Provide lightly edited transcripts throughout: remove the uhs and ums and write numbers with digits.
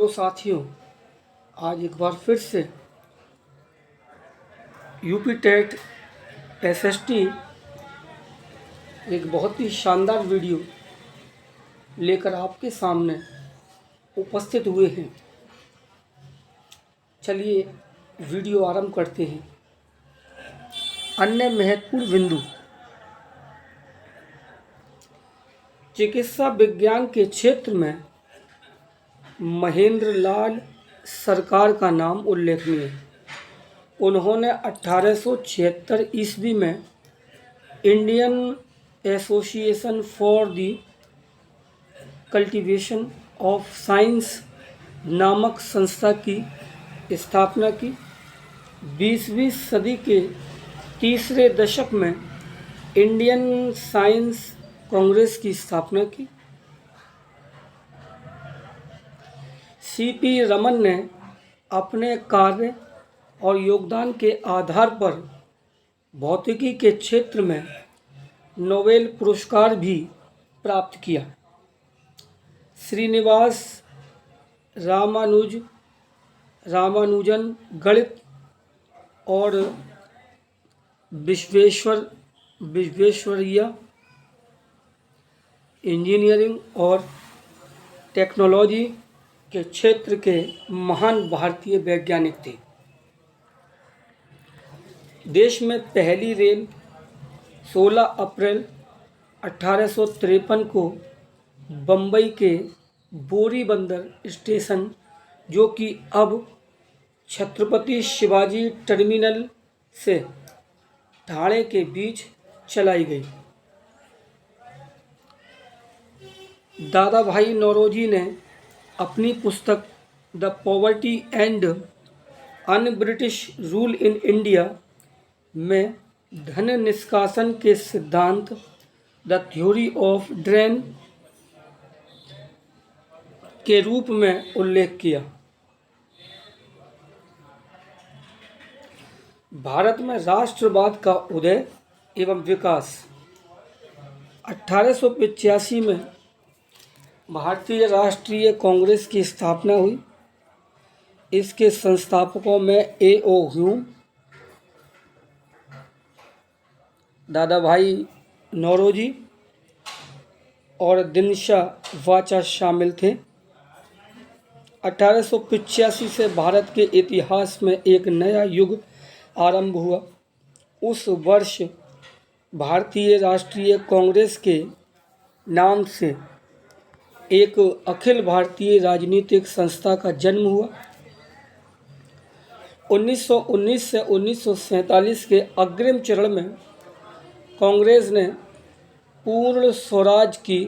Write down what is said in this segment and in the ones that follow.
तो साथियों, आज एक बार फिर से यूपी टेट एसएसटी एक बहुत ही शानदार वीडियो लेकर आपके सामने उपस्थित हुए हैं। चलिए वीडियो आरंभ करते हैं। अन्य महत्वपूर्ण बिंदु। चिकित्सा विज्ञान के क्षेत्र में महेंद्र लाल सरकार का नाम उल्लेखनीय है। उन्होंने 1876 ईस्वी में Indian association for the cultivation of science नामक संस्था की स्थापना की। 20वीं सदी के तीसरे दशक में इंडियन साइंस कांग्रेस की स्थापना की। सीपी रमन ने अपने कार्य और योगदान के आधार पर भौतिकी के क्षेत्र में नोबेल पुरस्कार भी प्राप्त किया। श्रीनिवास रामानुजन गणित और विश्वेश्वरैया इंजीनियरिंग और टेक्नोलॉजी के क्षेत्र के महान भारतीय वैज्ञानिक थे। देश में पहली रेल 16 अप्रैल 1853 को बम्बई के बोरी बंदर स्टेशन, जो कि अब छत्रपति शिवाजी टर्मिनल से ठाणे के बीच चलाई गई। दादा भाई नौरोजी ने अपनी पुस्तक the poverty and un British rule in India में धन निष्कासन के सिद्धांत द थ्योरी ऑफ ड्रेन के रूप में उल्लेख किया। भारत में राष्ट्रवाद का उदय एवं विकास। 1885 में भारतीय राष्ट्रीय कांग्रेस की स्थापना हुई। इसके संस्थापकों में A.O. ह्यूम, दादा भाई नौरोजी और दिनशा वाचा शामिल थे। 1885 से भारत के इतिहास में एक नया युग आरंभ हुआ। उस वर्ष भारतीय राष्ट्रीय कांग्रेस के नाम से एक अखिल भारतीय राजनीतिक संस्था का जन्म हुआ। 1919 से 1947 के अग्रिम चरण में कांग्रेस ने पूर्ण स्वराज की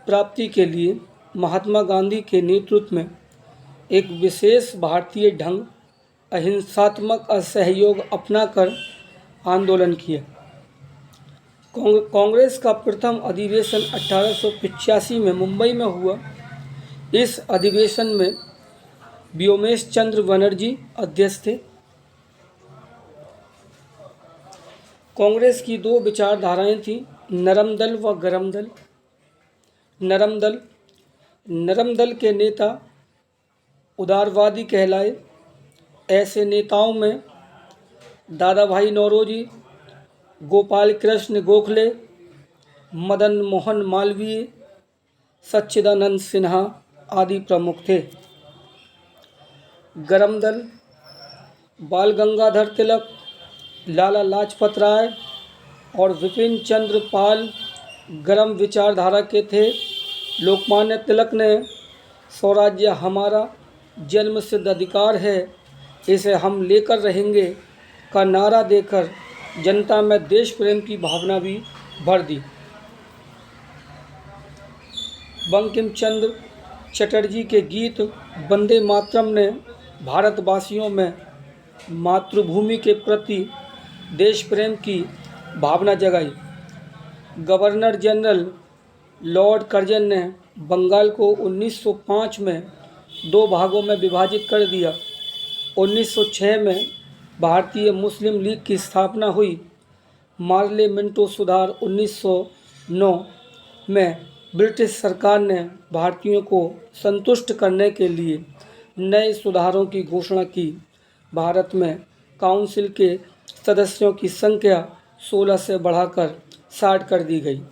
प्राप्ति के लिए महात्मा गांधी के नेतृत्व में एक विशेष भारतीय ढंग अहिंसात्मक असहयोग अपनाकर आंदोलन किया। कांग्रेस का प्रथम अधिवेशन 1885 में मुंबई में हुआ। इस अधिवेशन में व्योमेश चंद्र बनर्जी अध्यक्ष थे। कांग्रेस की दो विचारधाराएं थीं, नरम दल व गरम दल। नरम दल के नेता उदारवादी कहलाए। ऐसे नेताओं में दादा भाई नौरोजी, गोपाल कृष्ण गोखले, मदन मोहन मालवीय, सच्चिदानंद सिन्हा आदि प्रमुख थे। गरम दल बाल गंगाधर तिलक, लाला लाजपत राय और विपिन चंद्र पाल गरम विचारधारा के थे। लोकमान्य तिलक ने स्वराज्य हमारा जन्मसिद्ध अधिकार है, इसे हम लेकर रहेंगे का नारा देकर जनता में देश प्रेम की भावना भी भर दी। बंकिम चंद्र चटर्जी के गीत वंदे मातरम ने भारतवासियों में मातृभूमि के प्रति देश प्रेम की भावना जगाई। गवर्नर जनरल लॉर्ड कर्जन ने बंगाल को 1905 में दो भागों में विभाजित कर दिया। 1906 में भारतीय मुस्लिम लीग की स्थापना हुई। मार्ले मिंटो सुधार 1909 में ब्रिटिश सरकार ने भारतीयों को संतुष्ट करने के लिए नए सुधारों की घोषणा की। भारत में काउंसिल के सदस्यों की संख्या 16 से बढ़ाकर 60 कर दी गई।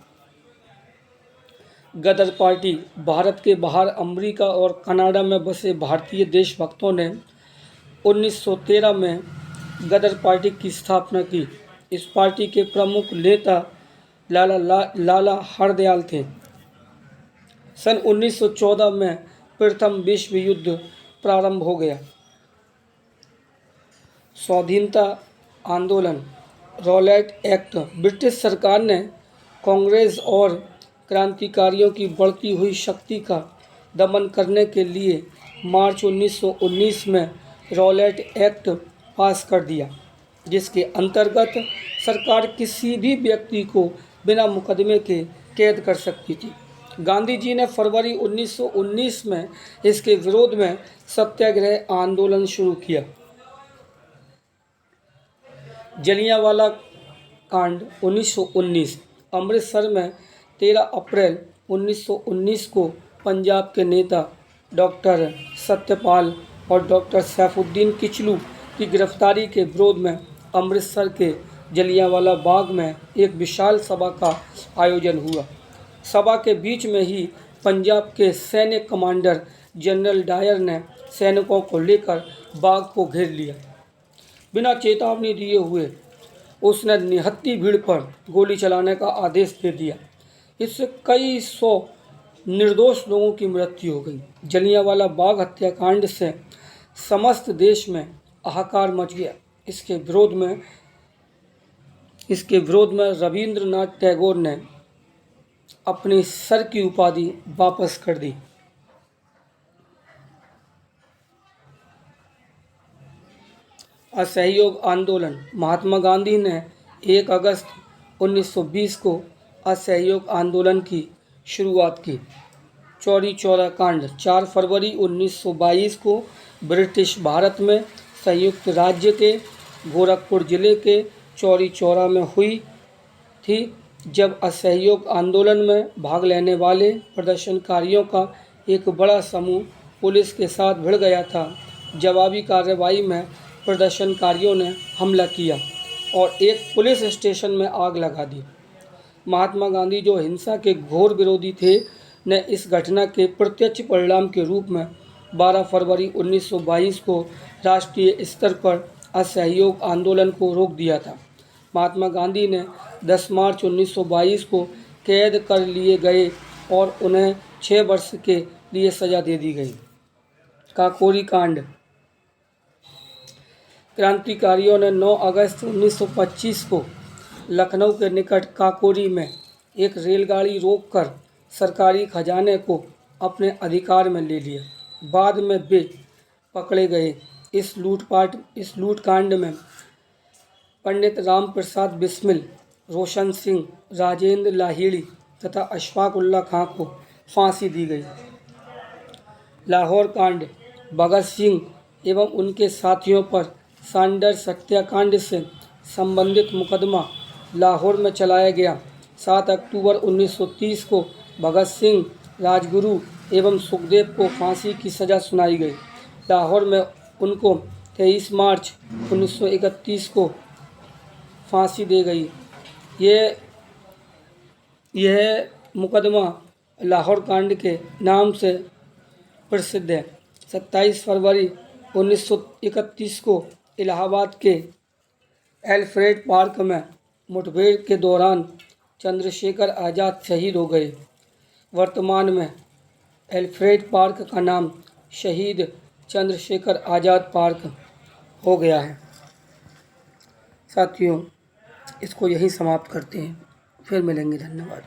गदर पार्टी। भारत के बाहर अमेरिका और कनाडा में बसे भारतीय देशभक्तों ने 1913 में गदर पार्टी की स्थापना की। इस पार्टी के प्रमुख नेता लाला हरदयाल थे। सन 1914 में प्रथम विश्व युद्ध प्रारंभ हो गया। स्वाधीनता आंदोलन। Rowlatt act. ब्रिटिश सरकार ने कांग्रेस और क्रांतिकारियों की बढ़ती हुई शक्ति का दमन करने के लिए मार्च 1919 में रॉलेट एक्ट पास कर दिया, जिसके अंतर्गत सरकार किसी भी व्यक्ति को बिना मुकदमे के कैद कर सकती थी। गांधी जी ने फरवरी 1919 में इसके विरोध में सत्याग्रह आंदोलन शुरू किया। जलियांवाला कांड 1919। अमृतसर में 13 अप्रैल 1919 को पंजाब के नेता डॉक्टर सत्यपाल और डॉक्टर सैफुद्दीन किचलू की गिरफ्तारी के विरोध में अमृतसर के जलियांवाला बाग में एक विशाल सभा का आयोजन हुआ। सभा के बीच में ही पंजाब के सैन्य कमांडर जनरल डायर ने सैनिकों को लेकर बाग को घेर लिया। बिना चेतावनी दिए हुए उसने निहत्थी भीड़ पर गोली चलाने का आदेश दे दिया। इससे कई सौ निर्दोष लोगों की मृत्यु हो गई। जलियांवाला बाग हत्याकांड से समस्त देश में हाहाकार मच गया। इसके विरोध में रविंद्रनाथ टैगोर ने अपनी सर की उपाधि वापस कर दी। असहयोग आंदोलन। महात्मा गांधी ने 1 अगस्त 1920 को असहयोग आंदोलन की शुरुआत की। चौरी चौरा कांड। 4 फरवरी 1922 को ब्रिटिश भारत में संयुक्त राज्य के गोरखपुर जिले के चौरी चौरा में हुई थी, जब असहयोग आंदोलन में भाग लेने वाले प्रदर्शनकारियों का एक बड़ा समूह पुलिस के साथ भिड़ गया था। जवाबी कार्रवाई में प्रदर्शनकारियों ने हमला किया और एक पुलिस स्टेशन में आग लगा दी। महात्मा गांधी, जो हिंसा के घोर विरोधी थे, ने इस घटना के प्रत्यक्ष परिणाम के रूप में 12 फरवरी 1922 को राष्ट्रीय स्तर पर असहयोग आंदोलन को रोक दिया था। महात्मा गांधी ने 10 मार्च 1922 को कैद कर लिए गए और उन्हें 6 वर्ष के लिए सजा दे दी गई। काकोरी कांड। क्रांतिकारियों ने 9 अगस्त 1925 को लखनऊ के निकट काकोरी में एक रेलगाड़ी रोककर सरकारी खजाने को अपने अधिकार में ले लिया। बाद में वे पकड़े गए। इस लूटकांड में पंडित राम प्रसाद बिस्मिल, रोशन सिंह, राजेंद्र लाहिड़ी तथा अशफाक उल्लाह खां को फांसी दी गई। लाहौर कांड। भगत सिंह एवं उनके साथियों पर सैंडर्स हत्याकांड से संबंधित मुकदमा लाहौर में चलाया गया। 7 अक्टूबर 1930 को भगत सिंह, राजगुरु एवं सुखदेव को फांसी की सज़ा सुनाई गई। लाहौर में उनको 23 मार्च 1931 को फांसी दी गई। यह मुकदमा लाहौर कांड के नाम से प्रसिद्ध है। 27 फरवरी 1931 को इलाहाबाद के एल्फ्रेड पार्क में मुठभेड़ के दौरान चंद्रशेखर आज़ाद शहीद हो गए। वर्तमान में एल्फ्रेड पार्क का नाम शहीद चंद्रशेखर आज़ाद पार्क हो गया है। साथियों, इसको यहीं समाप्त करते हैं, फिर मिलेंगे। धन्यवाद।